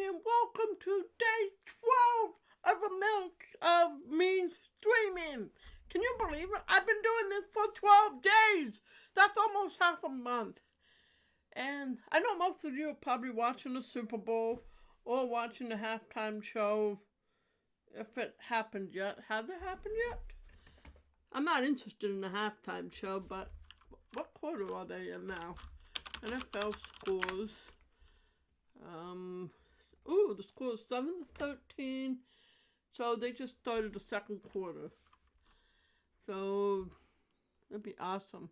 and welcome to day 12 of a milk of me streaming. Can you believe it? I've been doing this for 12 days. That's almost half a month. And I know most of you are probably watching the Super Bowl or watching the halftime show. If it happened yet. Has it happened yet? I'm not interested in the halftime show, but what quarter are they in now? NFL scores. The score is 7-13. So they just started the second quarter. So that'd be awesome.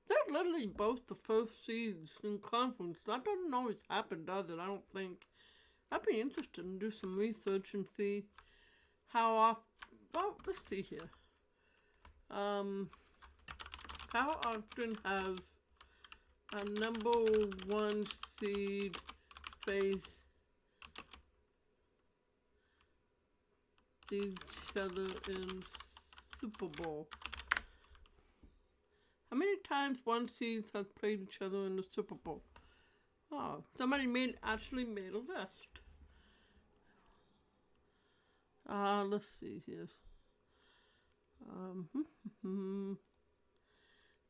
They're literally both the first seeds in conference. That doesn't always happen, does it? I don't think. I'd be interested in do some research and see how often. Well, let's see here. How often has a number one seed face each other in Super Bowl? How many times one seeds have played each other in the Super Bowl? Oh, somebody actually made a list. Let's see here.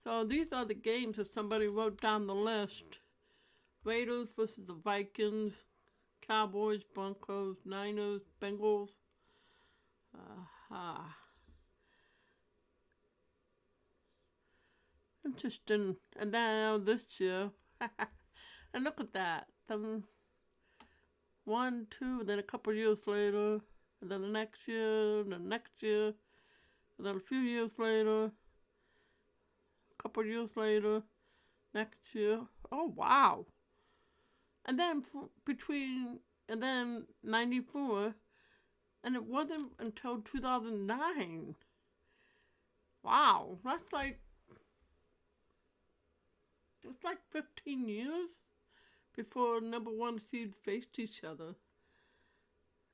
So these are the games that somebody wrote down the list. Raiders versus the Vikings, Cowboys, Broncos, Niners, Bengals. Interesting. And now this year, and look at that. 1, 2, then a couple years later, and then the next year, and the next year, and then a few years later, a couple years later, next year. Oh, wow. And then and then 94, and it wasn't until 2009. Wow, it's like 15 years before number one seed faced each other.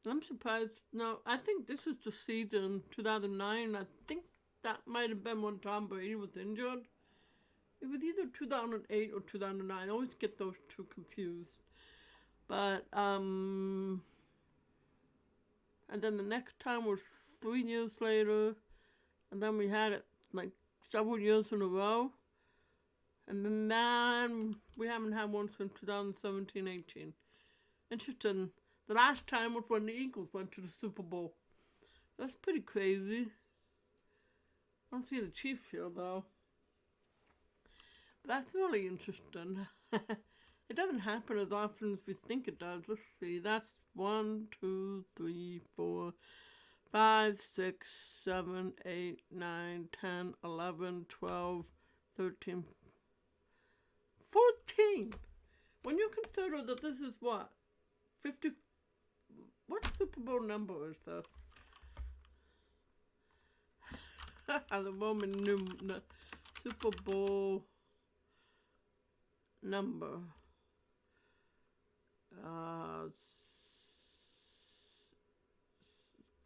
I'm surprised. No, I think this is the season 2009. I think that might have been when Tom Brady was injured. It was either 2008 or 2009. I always get those two confused. But, and then the next time was 3 years later. And then we had it like several years in a row. And then we haven't had one since 2017-18. Interesting. The last time was when the Eagles went to the Super Bowl. That's pretty crazy. I don't see the Chiefs here, though. But that's really interesting. It doesn't happen as often as we think it does. Let's see. That's 1, 2, 3, 4, 5, 6, 7, 8, 9, 10, 11, 12, 13, 14. When you consider that this is what? 50. What Super Bowl number is this? The Roman Super Bowl number.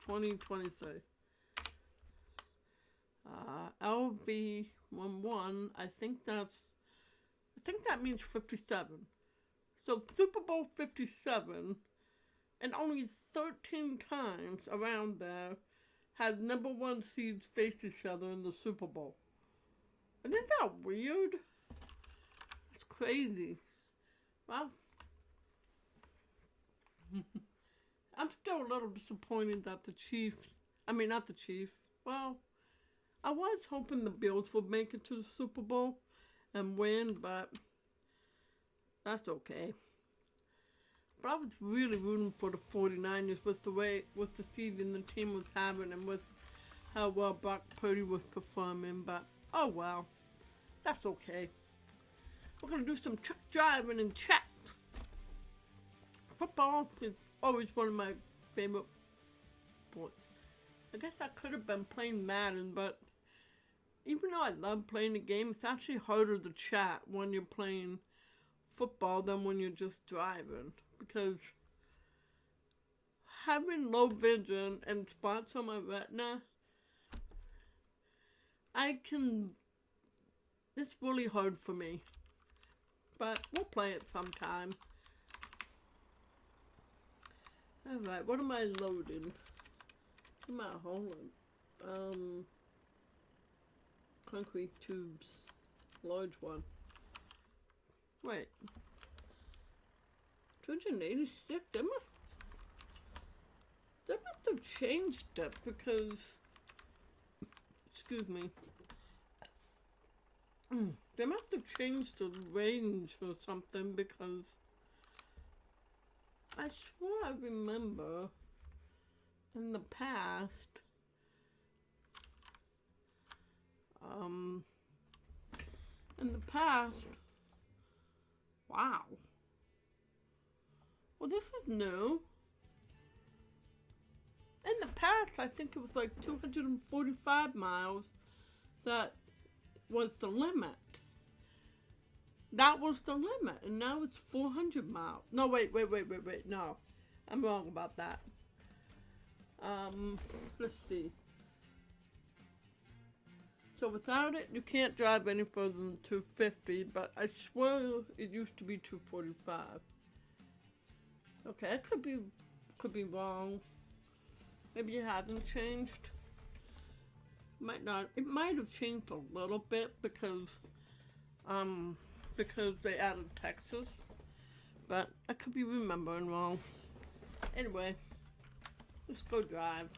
2023. LV11. I think that means 57. So Super Bowl 57, and only 13 times around there have number one seeds faced each other in the Super Bowl. Isn't that weird? That's crazy. Well, I'm still a little disappointed that not the Chiefs. Well, I was hoping the Bills would make it to the Super Bowl and win, but that's okay. But I was really rooting for the 49ers with the season the team was having and with how well Brock Purdy was performing. But, oh well, that's okay. We're going to do some truck driving and chat. Football is always one of my favorite sports. I guess I could have been playing Madden, but even though I love playing the game, it's actually harder to chat when you're playing football than when you're just driving, because having low vision and spots on my retina, it's really hard for me, but we'll play it sometime. Alright, what am I loading? What am I hauling? Concrete tubes. Large one. Wait. 286? They must have changed that because, excuse me, they must have changed the range or something because I swear I remember in the past, wow. Well, this is new. In the past, I think it was like 245 miles that was the limit. That was the limit, and now it's 400 miles. No, wait, no. I'm wrong about that. Let's see. So without it, you can't drive any further than 250, but I swear it used to be 245. Okay, it could be wrong. Maybe it hasn't changed. Might not. It might have changed a little bit because they added Texas, but I could be remembering wrong. Anyway, let's go drive.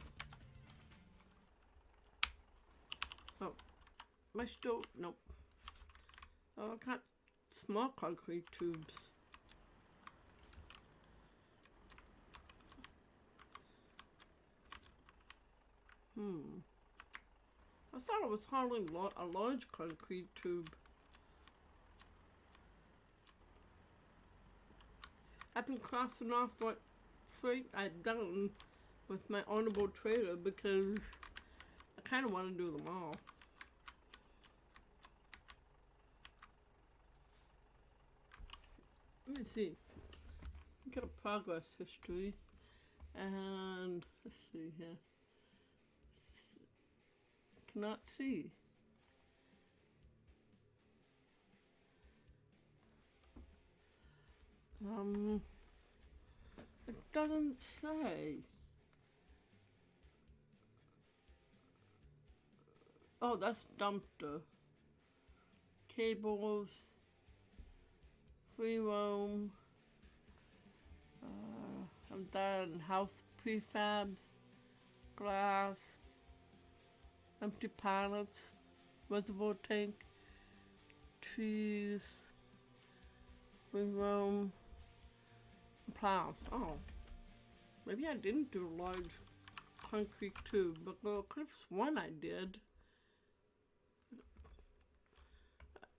Oh, am I still? Nope. Oh, I got small concrete tubes. I thought I was hauling a large concrete tube. I've been crossing off what freight I've done with my ownable trailer because I kind of want to do them all. Let me see. Get a progress history. And let's see here. Cannot see. It doesn't say. Oh, that's dumpster. Cables. Free roam. I've done house prefabs. Glass. Empty pallets. Reservoir tank. Trees. Free roam. Plows. Oh. Maybe I didn't do a large concrete tube, but I could have sworn I did.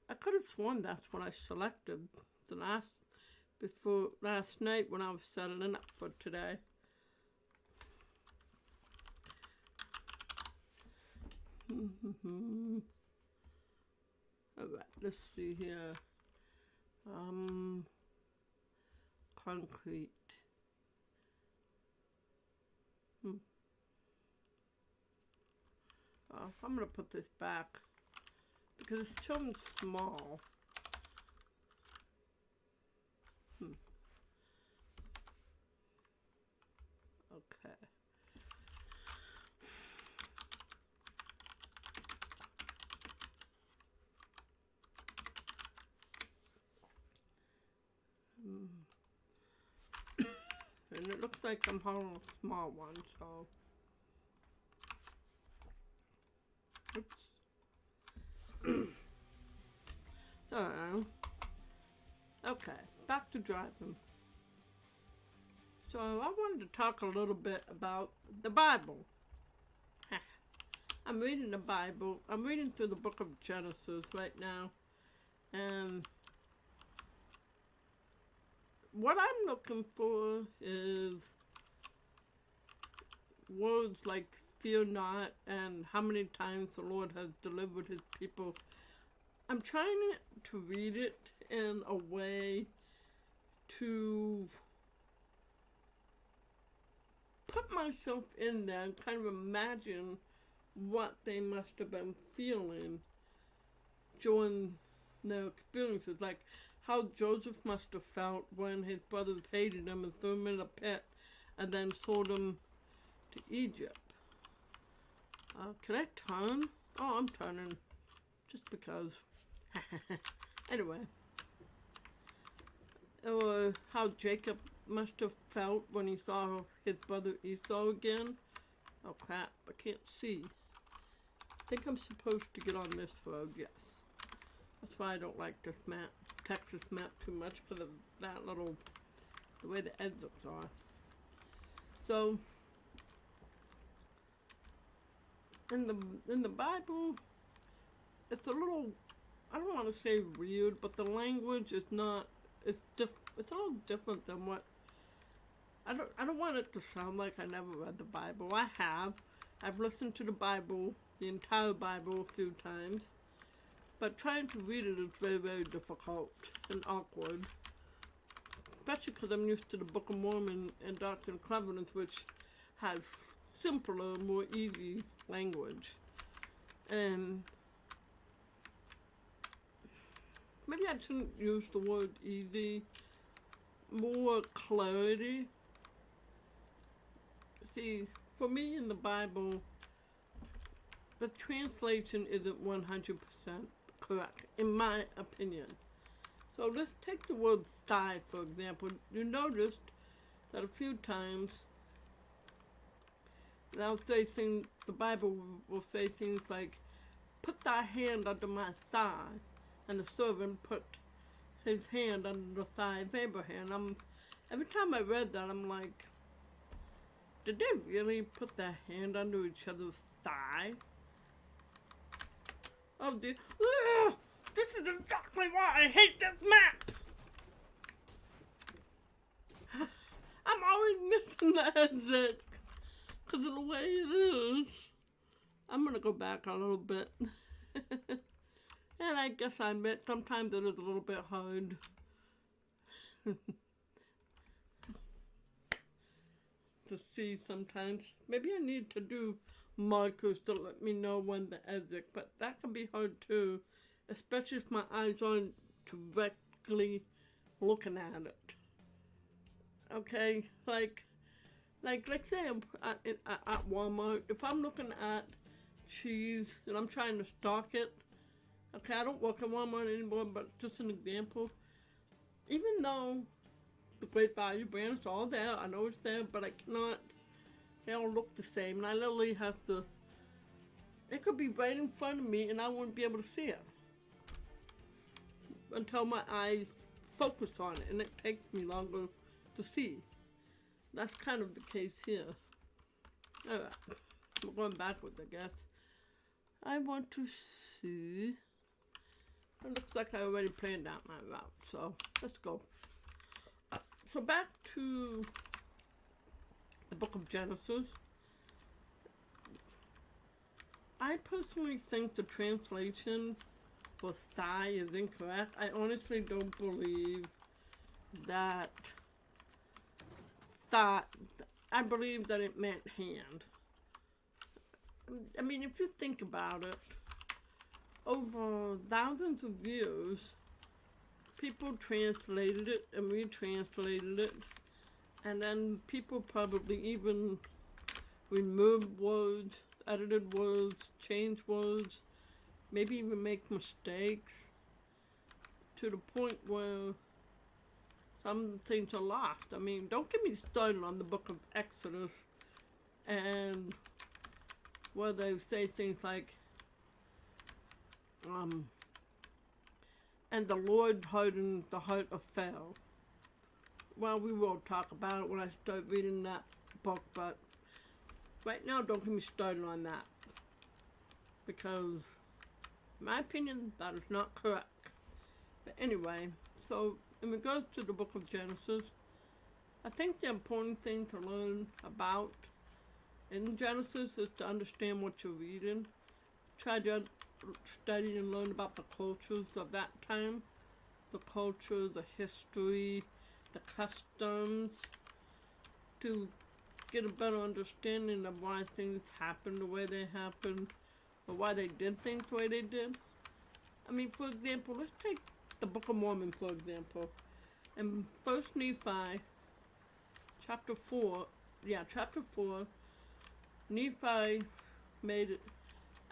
I could have sworn that's what I selected last night when I was settling up for today. Alright, let's see here. Concrete. I'm gonna put this back because it's showing small. Okay. And it looks like I'm holding a small one, so. Oops. So, okay, back to driving. So I wanted to talk a little bit about the Bible. I'm reading the Bible. I'm reading through the book of Genesis right now. And what I'm looking for is words like fear not and how many times the Lord has delivered his people. I'm trying to read it in a way to put myself in there and kind of imagine what they must have been feeling during their experiences. Like how Joseph must have felt when his brothers hated him and threw him in a pit and then sold them to Egypt. Can I turn? Oh, I'm turning just because. Anyway. Or how Jacob must have felt when he saw his brother Esau again. Oh crap, I can't see. I think I'm supposed to get on this road, yes. That's why I don't like this map, Texas map too much, because of that little, the way the exits are. So, in the Bible, it's a little, I don't want to say weird, but the language is not, it's a little different than what, I don't want it to sound like I never read the Bible. I have. I've listened to the Bible, the entire Bible, a few times. But trying to read it is very, very difficult and awkward. Especially because I'm used to the Book of Mormon and Doctrine and Covenants, which has simpler, more easy language. And maybe I shouldn't use the word easy, more clarity. See, for me in the Bible, the translation isn't 100% correct, in my opinion. So let's take the word thigh, for example. You noticed that a few times they'll say things, the Bible will say things like, put thy hand under my thigh, and the servant put his hand under the thigh of Abraham. Every time I read that, I'm like, did they really put their hand under each other's thigh? Oh dear. Ugh! This is exactly why I hate this map! I'm always missing the exit because of the way it is. I'm gonna go back a little bit. And I guess I admit sometimes it is a little bit hard. To see sometimes. Maybe I need to do markers to let me know when the exit, but that can be hard too, especially if my eyes aren't directly looking at it. Okay, like let's say I'm at Walmart. If I'm looking at cheese and I'm trying to stock it, okay, I don't work at Walmart anymore, but just an example. Even though the Great Value brand is all there, I know it's there, but I cannot, they all look the same, and I literally have to, it could be right in front of me and I wouldn't be able to see it until my eyes focus on it, and it takes me longer to see. That's kind of the case here. Alright, we're going backwards, I guess. I want to see, it looks like I already planned out my route, so let's go. So back to the book of Genesis. I personally think the translation for thigh is incorrect. I honestly don't believe that I believe that it meant hand. I mean, if you think about it, over thousands of years, people translated it and retranslated it, and then people probably even removed words, edited words, changed words, maybe even make mistakes, to the point where some things are lost. I mean, don't get me started on the book of Exodus, and where they say things like, and the Lord hardened the heart of Pharaoh. Well, we will talk about it when I start reading that book, but right now, don't get me started on that. Because, in my opinion, that is not correct. But anyway, so in regards to the book of Genesis, I think the important thing to learn about in Genesis is to understand what you're reading. Try to study and learn about the cultures of that time, the culture, the history, the customs, to get a better understanding of why things happened the way they happened, or why they did things the way they did. I mean, for example, let's take the Book of Mormon, for example. In 1 Nephi, chapter 4, chapter 4, Nephi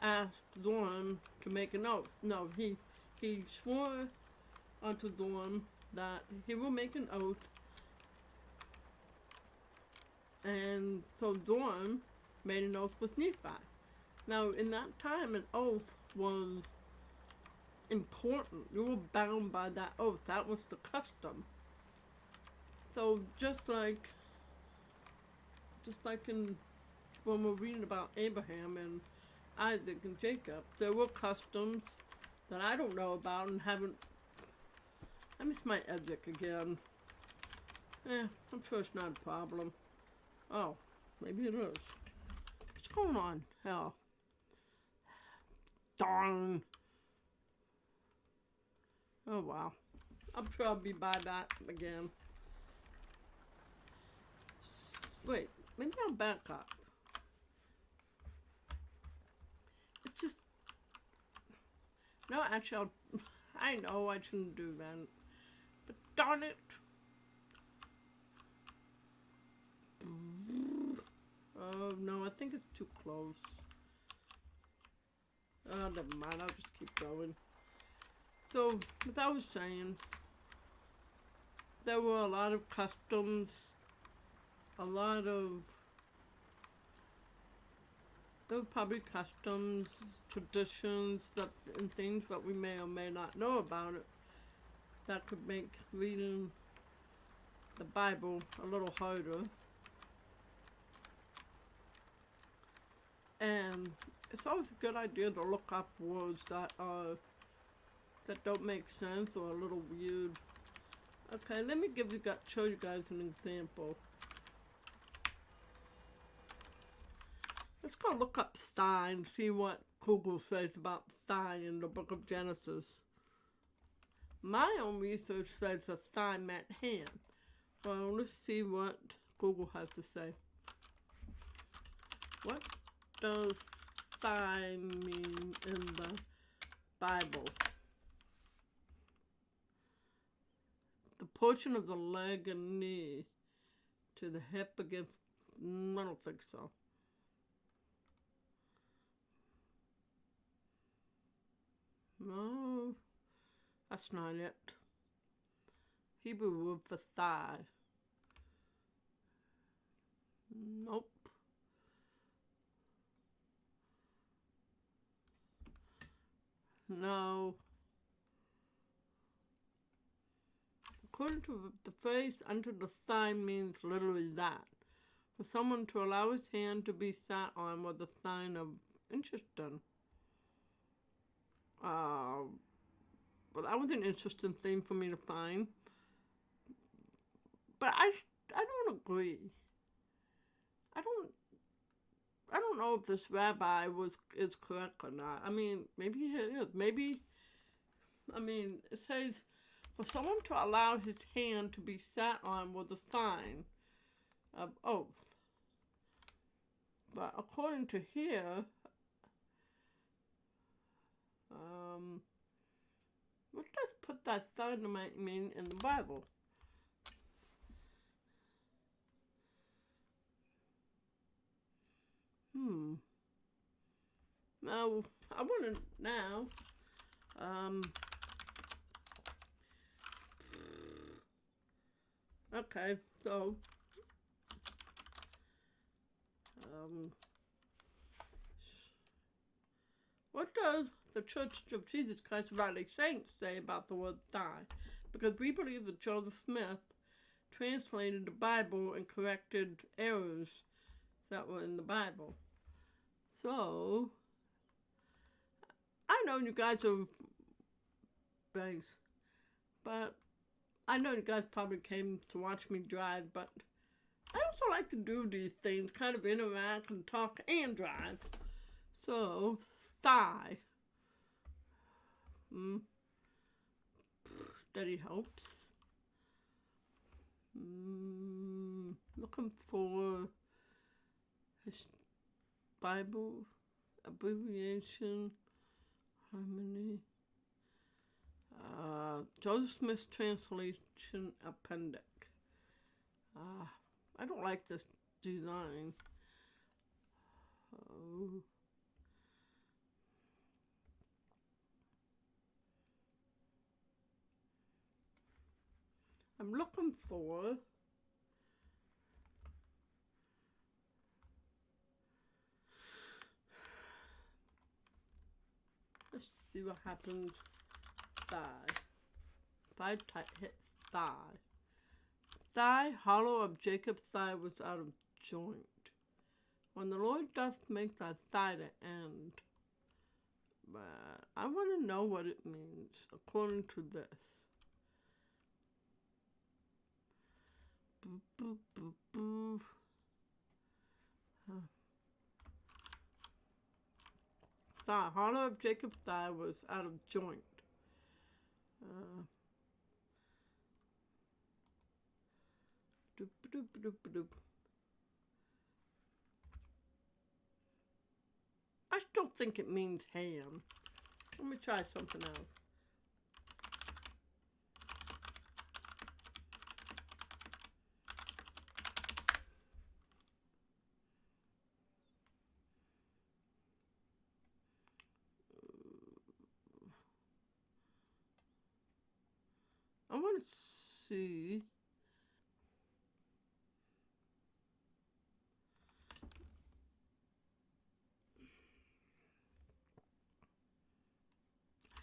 asked Zorn to make an oath. No, he swore unto Zorn that he will make an oath. And so Zorn made an oath with Nephi. Now, in that time, an oath was important. You were bound by that oath. That was the custom. So just like in when we're reading about Abraham and Isaac and Jacob, there were customs that I don't know about and haven't. I miss my Isaac again. I'm sure it's not a problem. Oh, maybe it is. What's going on? Hell. Darn. Oh, wow. I'm sure I'll be by that again. Wait, maybe I'll back up. It's just... No, actually, I know I shouldn't do that. But darn it. Oh, no, I think it's too close. Oh, never mind, I'll just keep going. So, as I was saying, there were a lot of customs, there were probably customs, traditions, and things that we may or may not know about it that could make reading the Bible a little harder. And it's always a good idea to look up words that don't make sense or a little weird. Okay, let me show you guys an example. Let's go look up thigh and see what Google says about thigh in the book of Genesis. My own research says a thigh meant hand. Well, let's see what Google has to say. What does thigh mean in the Bible? The portion of the leg and knee to the hip against... I don't think so. No, that's not it. Hebrew word for thigh. Nope. No. According to the phrase, under the thigh means literally that. For someone to allow his hand to be sat on was a sign of interesting. Well, that was an interesting thing for me to find. But I don't agree. I don't know if this rabbi is correct or not. I mean, maybe he is. Maybe, I mean, it says, for someone to allow his hand to be sat on was a sign of oath. But according to here, what does put that dynamite mean in the Bible? Now, I want to now, okay, so, what does the Church of Jesus Christ of Latter-day Saints say about the word thigh? Because we believe that Joseph Smith translated the Bible and corrected errors that were in the Bible. So, I know you guys are base, but I know you guys probably came to watch me drive, but I also like to do these things, kind of interact and talk and drive. So, thigh. Steady helps. Looking for his Bible abbreviation, harmony. Joseph Smith's translation appendix. I don't like this design. Oh. I'm looking for let's see what happens. Thigh. If I hit thigh. Thigh, hollow of Jacob's thigh was out of joint. When the Lord doth make thy thigh to end. But I want to know what it means according to this. Boop, boop, boop, boop. Huh. Thigh, hollow of Jacob's thigh was out of joint. Doop, doop, doop, doop. I still think it means ham. Let me try something else. I want to see.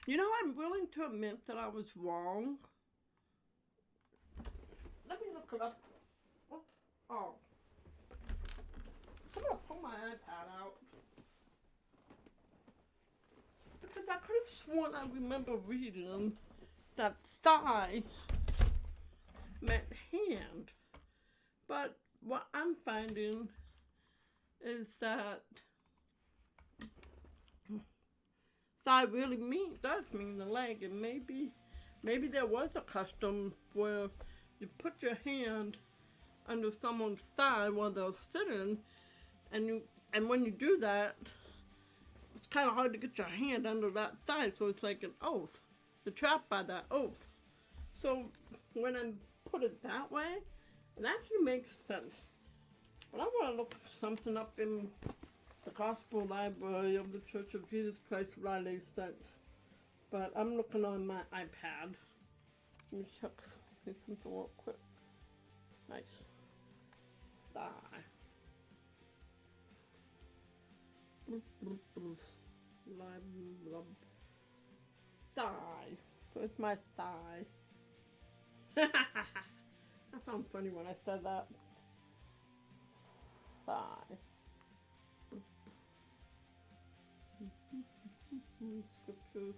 You know, I'm willing to admit that I was wrong. Let me look it up. Oh. I'm going to pull my iPad out. Because I could have sworn I remember reading that thigh meant hand. But what I'm finding is that thigh really does mean the leg, and maybe there was a custom where you put your hand under someone's thigh while they're sitting, and when you do that, it's kind of hard to get your hand under that thigh, so it's like an oath. You're trapped by that oath. So when I put it that way, it actually makes sense. But I want to look something up in the Gospel Library of the Church of Jesus Christ of Latter-day Saints. But I'm looking on my iPad. Let me check something real quick. Nice. Thigh. Thigh. So it's my thigh. That sounds funny when I said that. Thigh. Scripture.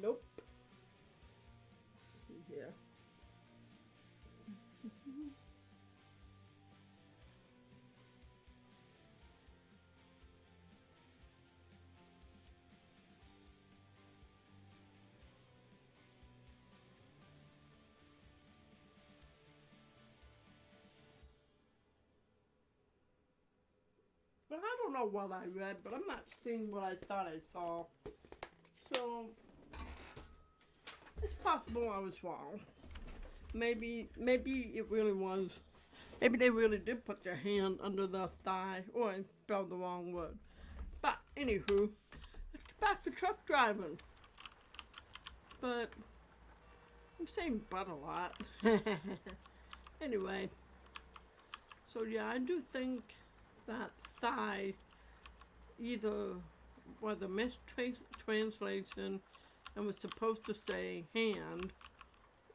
Nope. Let's see here. But I don't know what I read, but I'm not seeing what I thought I saw. So it's possible I was wrong. Maybe it really was. Maybe they really did put their hand under the thigh, or I spelled the wrong word. But anywho, let's get back to truck driving. But I'm saying but a lot. Anyway, so yeah, I do think that thigh either was a mistranslation and was supposed to say hand,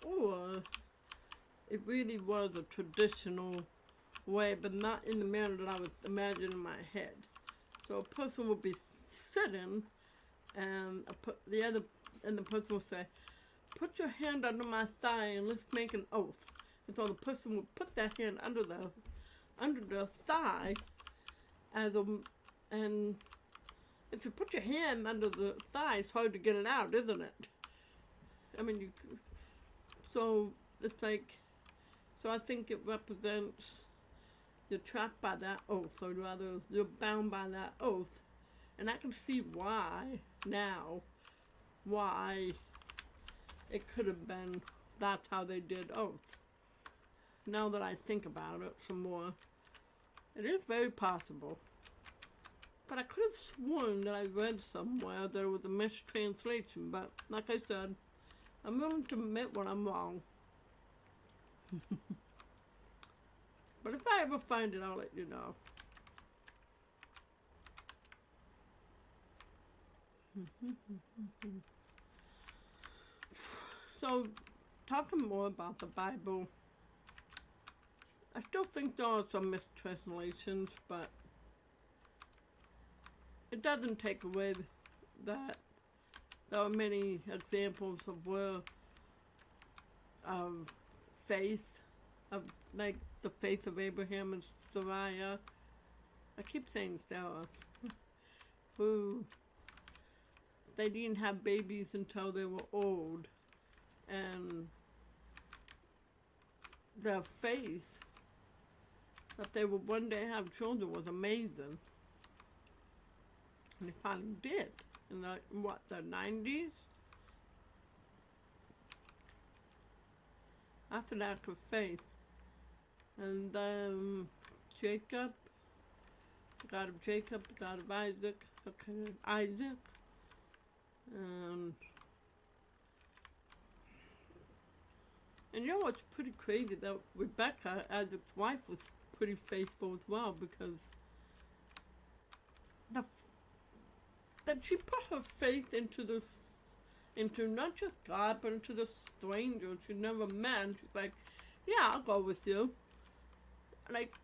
or it really was a traditional way, but not in the manner that I was imagining in my head. So a person would be sitting, and the person will say, "Put your hand under my thigh and let's make an oath." And so the person would put that hand under the thigh, and if you put your hand under the thigh, it's hard to get it out, isn't it? I mean, so it's like So I think it represents you're trapped by that oath, or rather, you're bound by that oath. And I can see why now, why it could have been that's how they did oath. Now that I think about it some more, it is very possible. But I could have sworn that I read somewhere there was a mistranslation, but like I said, I'm willing to admit when I'm wrong. But if I ever find it, I'll let you know. So, talking more about the Bible, I still think there are some mistranslations, but it doesn't take away that there are many examples of where faith, of like the faith of Abraham and Sarai. I keep saying Sarah, who they didn't have babies until they were old, and their faith that they would one day have children was amazing. And they finally did in the 90s? After that of faith. And Jacob, the God of Jacob, the God of Isaac, and you know what's pretty crazy, that Rebecca, Isaac's wife, was pretty faithful as well, because that she put her faith into not just God, but into the stranger she never met. She's like, yeah, I'll go with you. Like,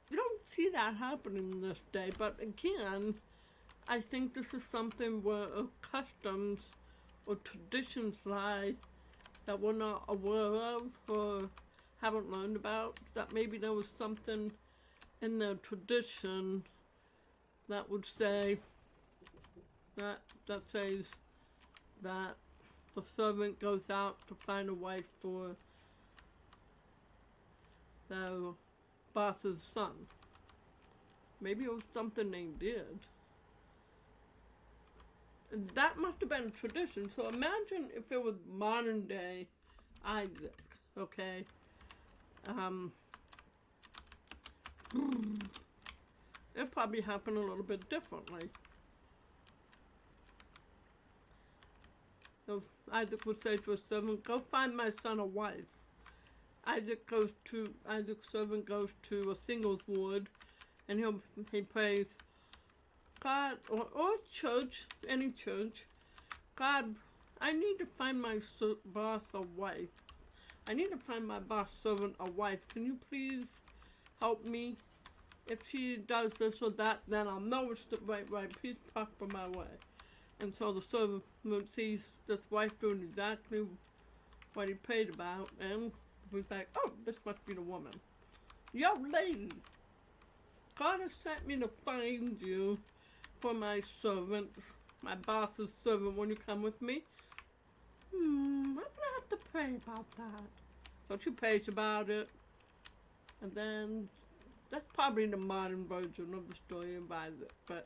you don't see that happening this day, but again, I think this is something where customs or traditions lie that we're not aware of or haven't learned about, that maybe there was something in the tradition that would say that says that the servant goes out to find a wife for the boss's son. Maybe it was something they did. And that must have been a tradition. So imagine if it was modern day Isaac, okay? It probably happened a little bit differently. So Isaac would say to his servant, go find my son a wife. Isaac's servant goes to a singles ward, and he prays, God, or church, any church, God, I need to find my boss a wife. I need to find my boss servant a wife. Can you please help me? If she does this or that, then I'll know it's the right. Please prosper my way. And so the servant sees this wife doing exactly what he prayed about, and was like, oh, this must be the woman. Yo, lady, God has sent me to find you for my servant, my boss's servant. When you come with me? I'm gonna have to pray about that. So she prays about it, and then that's probably the modern version of the story of Isaac. But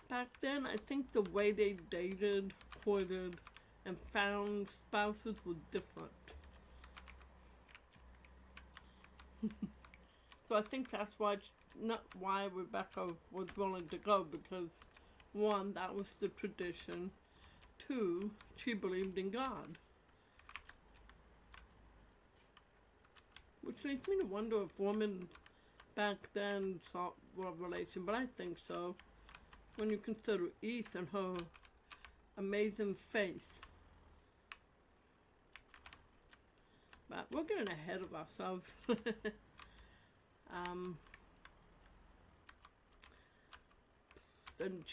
back then, I think the way they dated, courted, and found spouses was different. So I think that's not why Rebecca was willing to go, because one, that was the tradition. Two, she believed in God. Which makes me wonder if women back then saw revelation, but I think so. When you consider Eve and her amazing faith. But we're getting ahead of ourselves. Then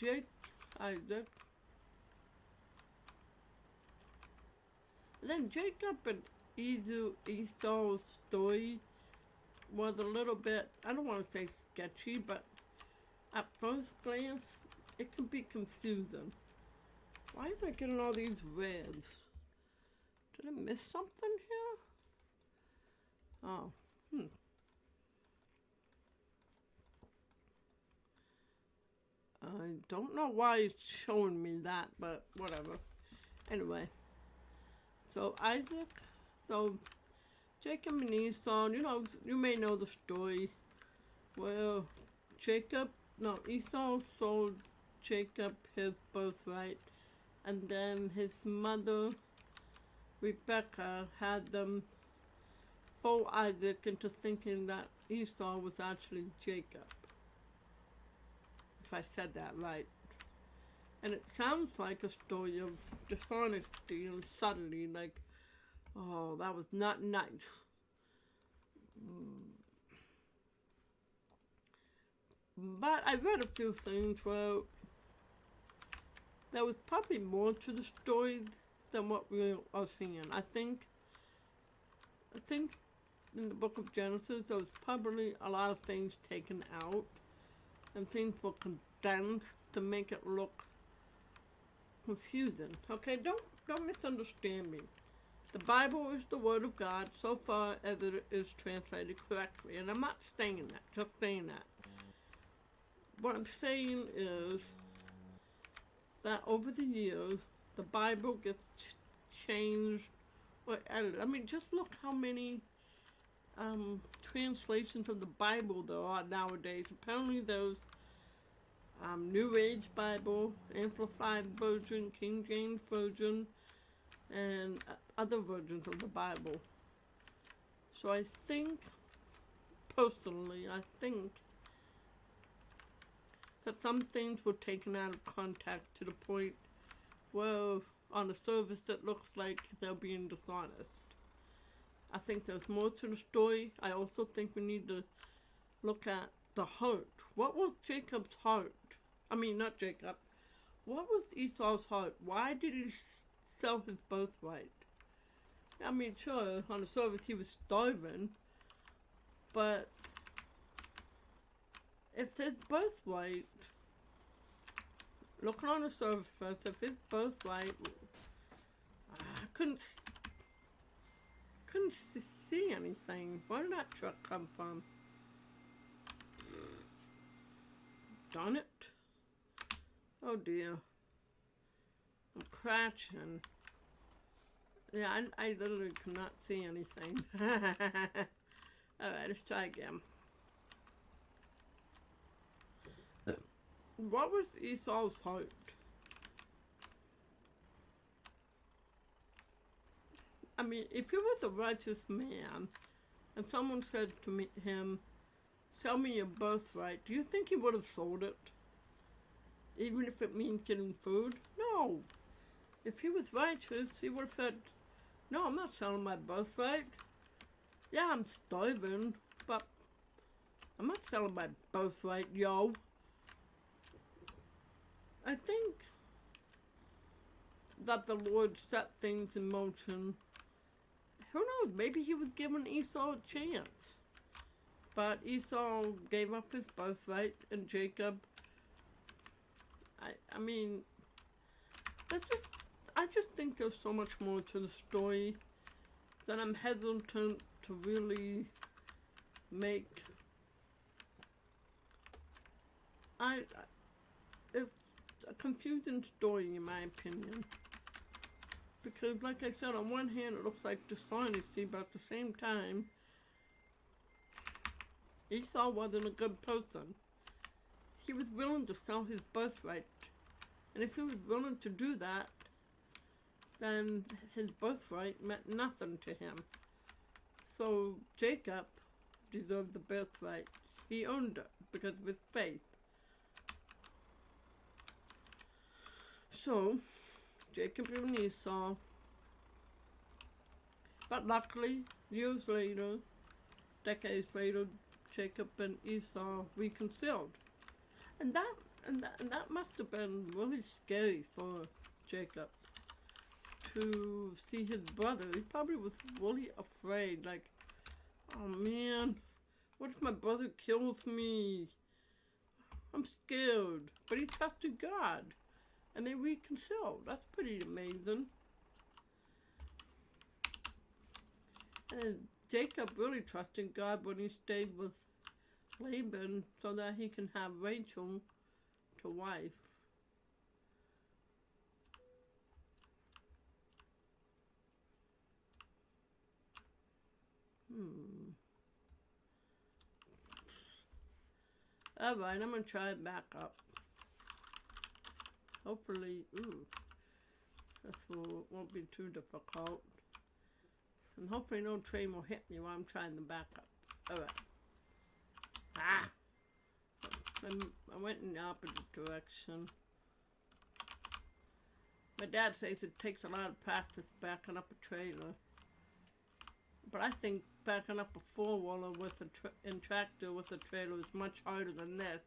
Isaac. Then Jacob and Esau's story was a little bit, I don't want to say sketchy, but at first glance, it can be confusing. Why am I getting all these reds? Did I miss something here? Oh. I don't know why it's showing me that, but whatever. Anyway, so Isaac, so Jacob and Esau, you may know the story. Well, Esau sold Jacob his birthright, and then his mother, Rebecca, had them fool Isaac into thinking that Esau was actually Jacob. If I said that right. And it sounds like a story of dishonesty and subtlety, like, oh, that was not nice. But I read a few things where there was probably more to the story than what we are seeing. I think in the book of Genesis there was probably a lot of things taken out and things were condensed to make it look confusing. Okay, don't misunderstand me. The Bible is the Word of God so far as it is translated correctly, and I'm not saying that, just saying that. What I'm saying is that over the years, the Bible gets changed or edited. I mean, just look how many translations of the Bible there are nowadays. Apparently there's New Age Bible, Amplified Version, King James Version, and other versions of the Bible. So I think, personally, that some things were taken out of context to the point where on the surface it looks like they're being dishonest. I think there's more to the story. I also think we need to look at the heart. What was Jacob's heart? I mean, not Jacob. What was Esau's heart? Why did he sell his birthright? I mean, sure, on the surface he was starving, but if his birthright, looking on the surface, if his birthright, I couldn't see anything. Where did that truck come from? Darn it. Oh dear. I'm crashing. Yeah, I literally could not see anything. Alright, let's try again. What was Esau's heart? I mean, if he was a righteous man, and someone said to him, sell me your birthright, do you think he would have sold it? Even if it means getting food? No. If he was righteous, he would have said, no, I'm not selling my birthright. Yeah, I'm starving, but I'm not selling my birthright, yo. I think that the Lord set things in motion. Who knows, maybe he was giving Esau a chance. But Esau gave up his birthright, and Jacob, I mean, I just think there's so much more to the story that I'm hesitant to really make. It's a confusing story in my opinion. Because like I said, on one hand it looks like dishonesty, but at the same time, Esau wasn't a good person. He was willing to sell his birthright. And if he was willing to do that, then his birthright meant nothing to him. So Jacob deserved the birthright. He earned it because of his faith. So Jacob and Esau. But luckily, years later, decades later, Jacob and Esau reconciled. And that must have been really scary for Jacob to see his brother. He probably was really afraid, like, oh man, what if my brother kills me? I'm scared. But he trusted God, and they reconciled. That's pretty amazing. And Jacob really trusted God when he stayed with Laban so that he can have Rachel to wife. Alright, I'm going to try it back up. Hopefully, this won't be too difficult. And hopefully no train will hit me while I'm trying to back up. Alright. I went in the opposite direction. My dad says it takes a lot of practice backing up a trailer. But I think backing up a four-wheeler with and tractor with a trailer is much harder than this.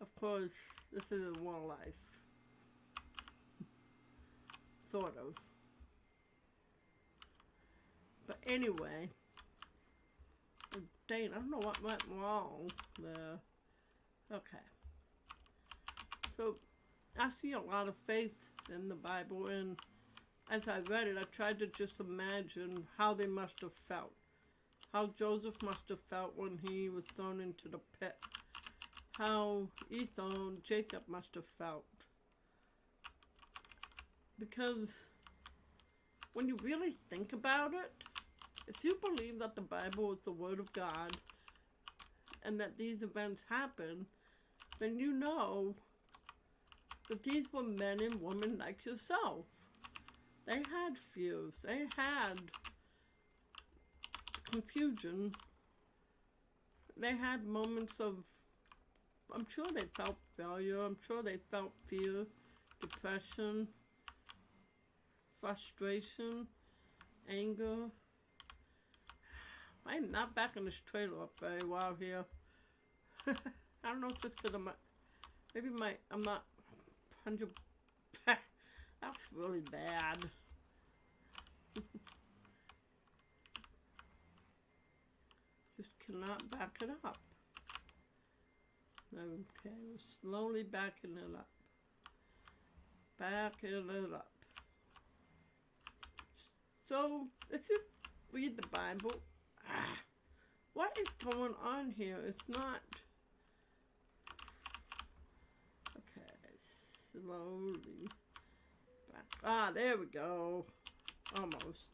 Of course, this isn't real life. Sort of. But anyway, dang, I don't know what went wrong there. Okay. So, I see a lot of faith in the Bible, and as I read it, I tried to just imagine how they must have felt. How Joseph must have felt when he was thrown into the pit. How Esau and Jacob must have felt. Because when you really think about it, if you believe that the Bible is the Word of God and that these events happen, then you know that these were men and women like yourself. They had fears. They had confusion. They had moments of, I'm sure they felt failure. I'm sure they felt fear, depression, frustration, anger. I'm not backing this trailer up very well here. I don't know if it's because I'm not 100. That's really bad. Just cannot back it up. Okay, we're slowly backing it up. Backing it up. So, if you read the Bible, what is going on here? It's not. Okay, slowly back. There we go. Almost.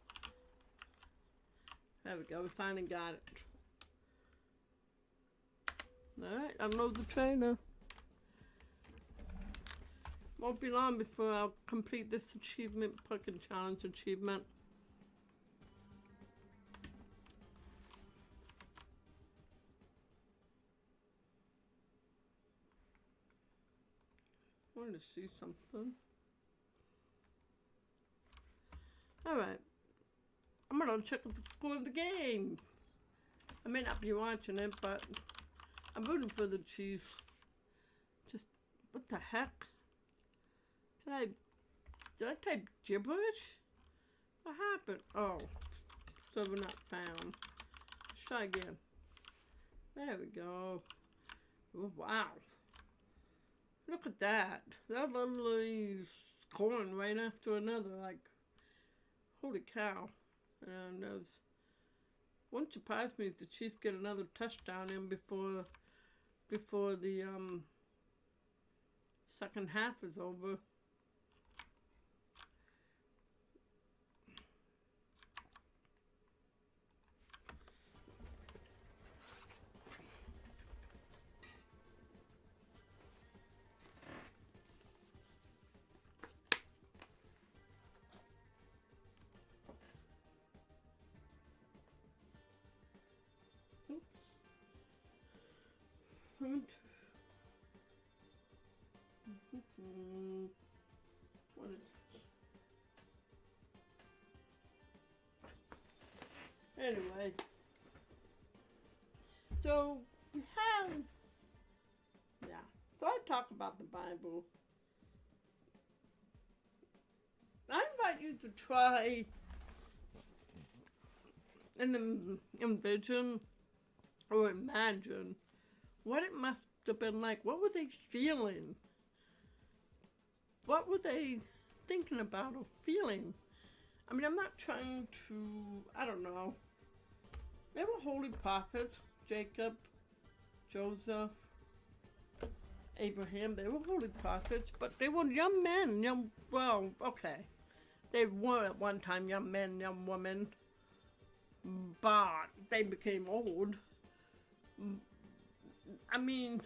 There we go. We finally got it. Alright, unload the trailer. Won't be long before I'll complete this achievement, Pumpkin Challenge achievement. I wanted to see something. Alright. I'm gonna check the score of the game. I may not be watching it, but I'm rooting for the Chiefs. Just, what the heck? Did I type gibberish? What happened? Oh, server not found. Let's try again. There we go. Oh, wow. Look at that. That literally is scoring right after another. Like, holy cow. And wouldn't surprise me if the Chiefs get another touchdown in before the second half is over. What is anyway, so we have, so I talk about the Bible. I invite you to try and envision or imagine what it must have been like. What were they feeling? What were they thinking about or feeling? I mean, I'm not trying to, I don't know, They were holy prophets. Jacob, Joseph, Abraham. They were holy prophets, but they were young men. Well, okay. They were at one time young men, young women, but they became old. I mean,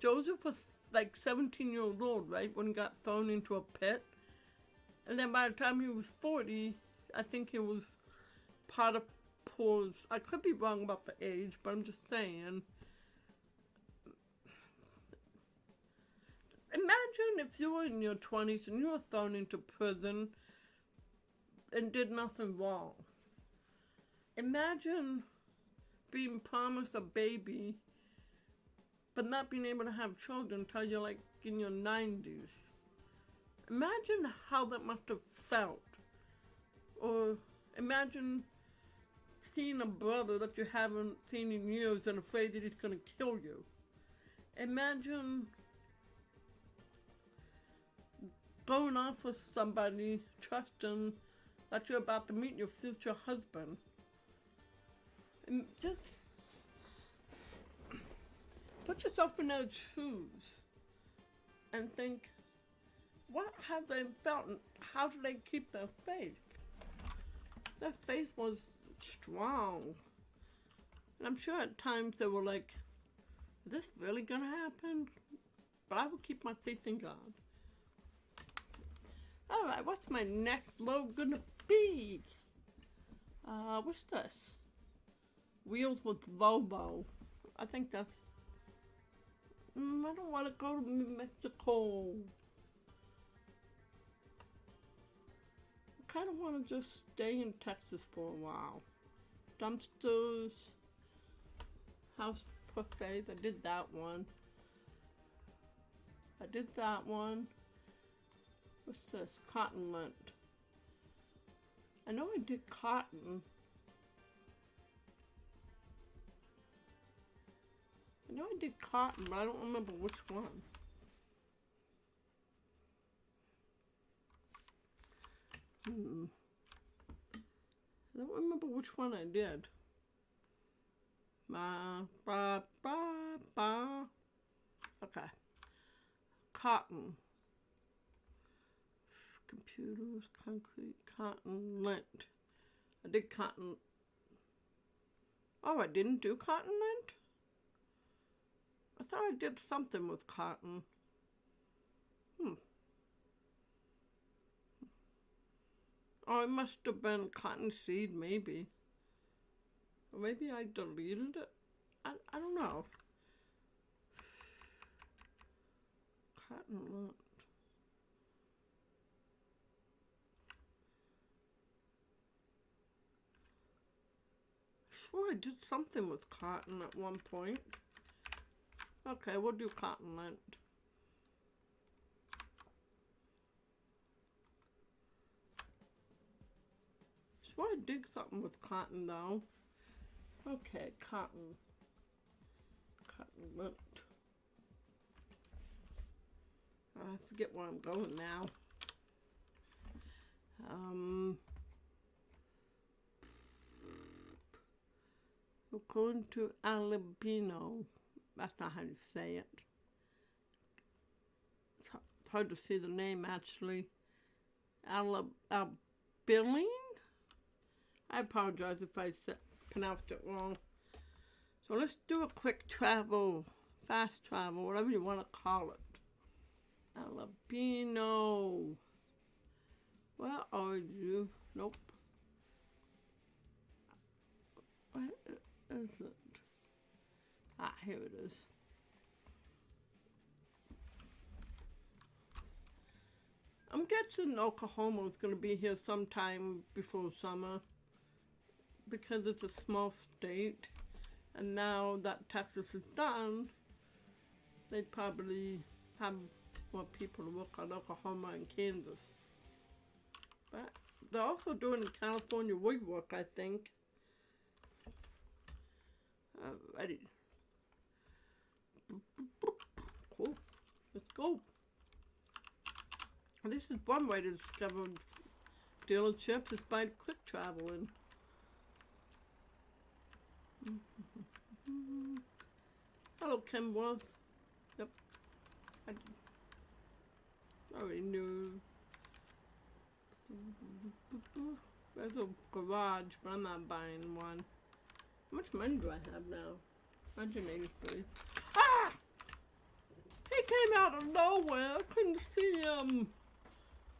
Joseph was like 17 years old, right, when he got thrown into a pit. And then by the time he was 40, I think he was Potiphar's, I could be wrong about the age, but I'm just saying. Imagine if you were in your 20s and you were thrown into prison and did nothing wrong. Imagine being promised a baby but not being able to have children until you're like in your 90s. Imagine how that must have felt. Or imagine seeing a brother that you haven't seen in years and afraid that he's going to kill you. Imagine going off with somebody, trusting that you're about to meet your future husband. And just put yourself in their shoes and think, what have they felt and how do they keep their faith? Their faith was strong. And I'm sure at times they were like, is this really gonna happen? But I will keep my faith in God. All right, what's my next load gonna be? What's this? Wheels with Volvo. I think that's, I don't want to go to Mexico. I kind of want to just stay in Texas for a while. Dumpsters, house buffets, I did that one. What's this? Cotton lint. I know I did cotton. But I don't remember which one. I don't remember which one I did. Okay. Cotton. Computers, concrete, cotton, lint. I did cotton. Oh, I didn't do cotton lint? I thought I did something with cotton. Oh, it must have been cottonseed, maybe. Or maybe I deleted it. I don't know. Cotton lint. I swore I did something with cotton at one point. Okay, we'll do cotton lint. I swore I did something with cotton though. Okay, cotton. Cotton lint. I forget where I'm going now. We're going to Albino. That's not how you say it. It's hard to see the name actually. Albiline? I apologize if I pronounced it wrong. So let's do a quick travel, fast travel, whatever you want to call it. Albino. Where are you? Nope. Where is it? Ah, here it is. I'm guessing Oklahoma is going to be here sometime before summer because it's a small state. And now that Texas is done, they probably have more people to work on Oklahoma and Kansas. But they're also doing California woodwork, I think. Alrighty. Cool. Let's go. This is one way to discover dealerships is by quick traveling. Hello, Kenworth. Yep. I already knew. There's a garage, but I'm not buying one. How much money do I have now? 183. Ah! He came out of nowhere. I couldn't see him.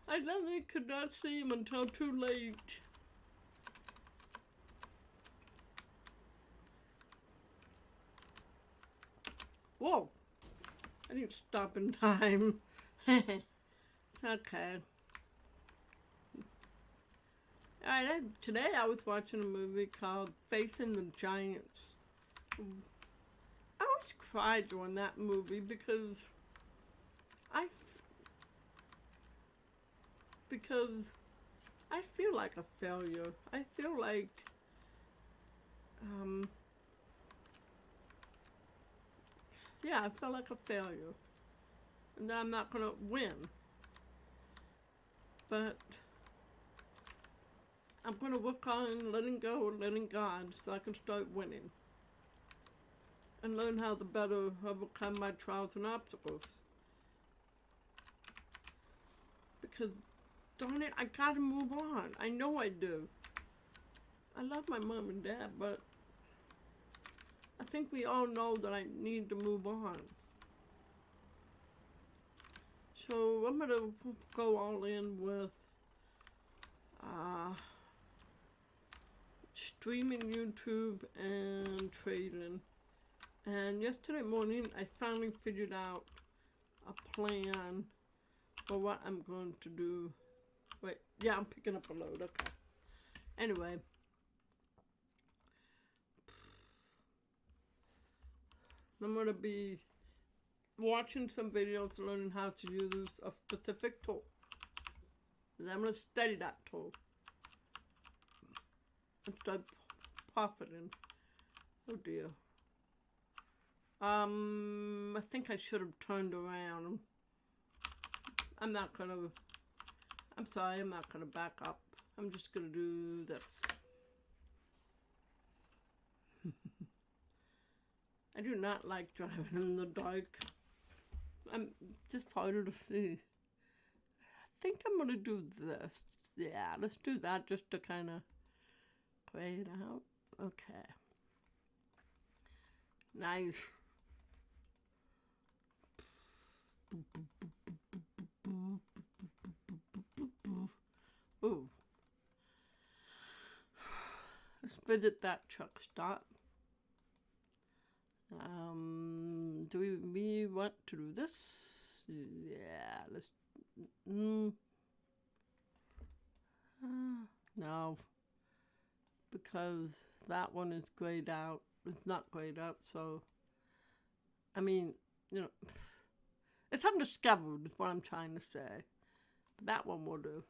I literally could not see him until too late. Whoa! I didn't stop in time. Okay. Alright, today I was watching a movie called Facing the Giants. I always cried during that movie because I feel like a failure. I feel like yeah, I feel like a failure. And I'm not gonna win. But I'm gonna work on letting go and letting God so I can start winning. And learn how to better overcome my trials and obstacles. Because, darn it, I gotta move on. I know I do. I love my mom and dad, but I think we all know that I need to move on. So I'm gonna go all in with streaming YouTube and trading. And yesterday morning, I finally figured out a plan for what I'm going to do. Wait, yeah, I'm picking up a load, okay. Anyway. I'm going to be watching some videos learning how to use a specific tool. And I'm going to study that tool. And start profiting. Oh dear. I think I should have turned around. I'm not gonna back up. I'm just gonna do this. I do not like driving in the dark. I'm just harder to see. I think I'm gonna do this. Yeah, let's do that just to kind of grade out. Okay. Nice. Ooh. Let's visit that truck stop. Do we want to do this? Yeah, let's... no. Because that one is grayed out. It's not grayed out, so... I mean, you know... It's undiscovered is what I'm trying to say. But that one will do.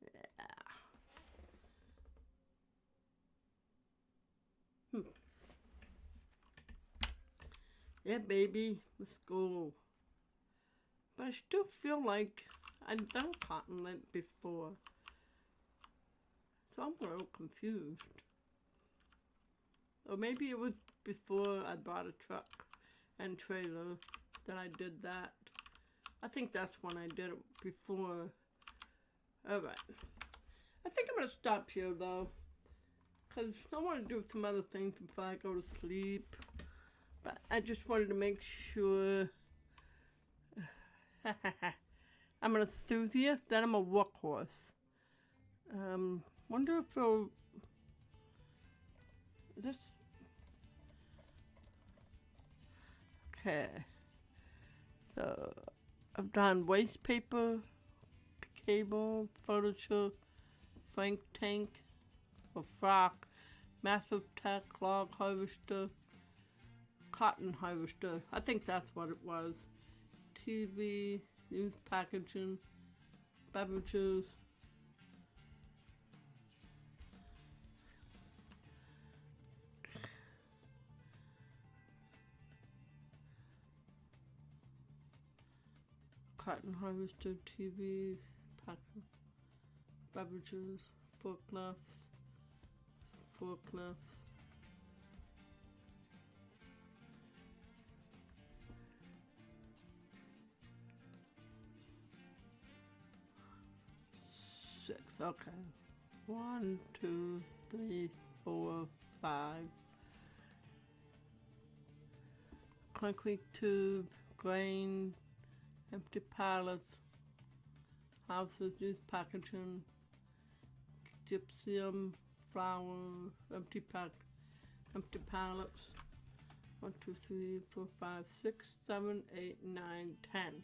Yeah. Yeah, baby. Let's go. But I still feel like I've done cotton lint before. So I'm a little confused. Or maybe it was before I bought a truck and trailer that I did that. I think that's when I did it before. Alright. I think I'm going to stop here though. Because I want to do some other things before I go to sleep. But I just wanted to make sure. I'm an enthusiast, then I'm a workhorse. Wonder if it'll... This... Okay. So, I've done waste paper, cable, furniture, frank tank, a frock, massive tack, log harvester, cotton harvester. I think that's what it was. TV, news packaging, beverages. Cotton harvester, TVs, packaging, beverages, forklifts, forklift. Six, okay. 1, 2, 3, 4, 5. Concrete tube, grain, empty pallets, houses, used packaging, gypsum, flour, empty pallets. 1, 2, 3, 4, 5, 6, 7, 8, 9, 10.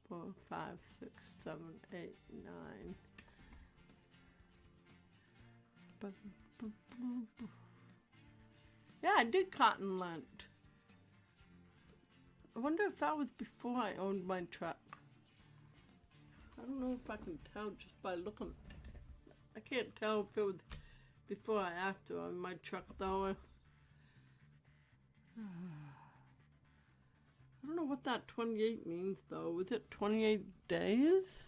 4, 5, 6, 7, 8, 9. Yeah, I did cotton lint. I wonder if that was before I owned my truck. I don't know if I can tell just by looking. I can't tell if it was before or after on my truck though. I don't know what that 28 means though. Was it 28 days?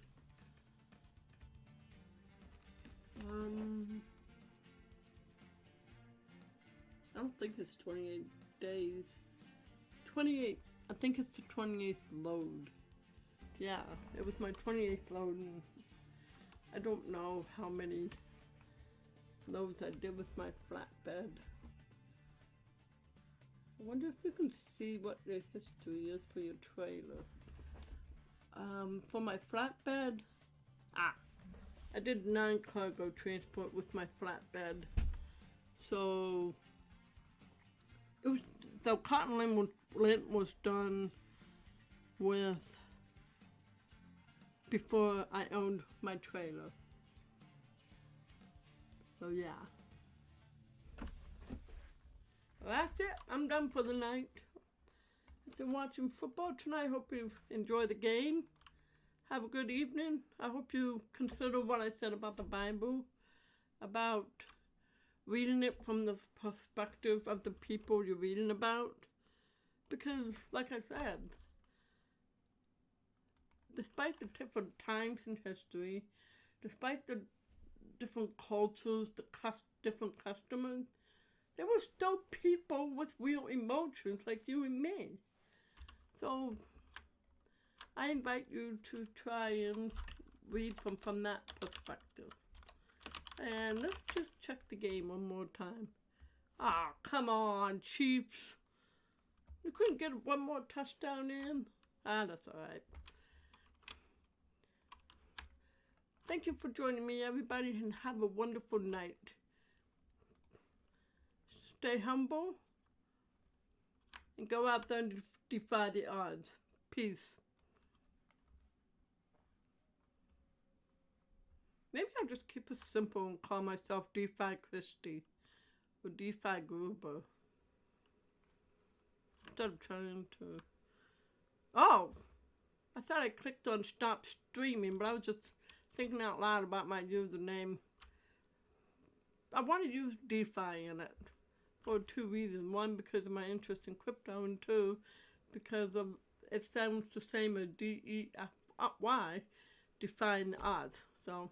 I don't think it's 28 days. 28, I think it's the 28th load. Yeah, it was my 28th load, and I don't know how many loads I did with my flatbed. I wonder if you can see what the history is for your trailer. For my flatbed, I did 9 cargo transport with my flatbed. So it was, the cotton lint was done with before I owned my trailer. So yeah. Well, that's it. I'm done for the night. If you're watching football tonight, I hope you enjoy the game. Have a good evening. I hope you consider what I said about the Bible, about reading it from the perspective of the people you're reading about. Because, like I said, despite the different times in history, despite the different cultures, different customers, there were still people with real emotions like you and me. So I invite you to try and read from that perspective. And let's just check the game one more time. Ah, come on, Chiefs. You couldn't get one more touchdown in? That's all right. Thank you for joining me, everybody, and have a wonderful night. Stay humble and go out there and defy the odds. Peace. Maybe I'll just keep it simple and call myself DeFi Christy or DeFi Gruber. Instead of trying to... Oh! I thought I clicked on stop streaming, but I was just thinking out loud about my username. I want to use DeFi in it for 2 reasons. 1, because of my interest in crypto, and 2, because of it sounds the same as DEFY, defying the odds. So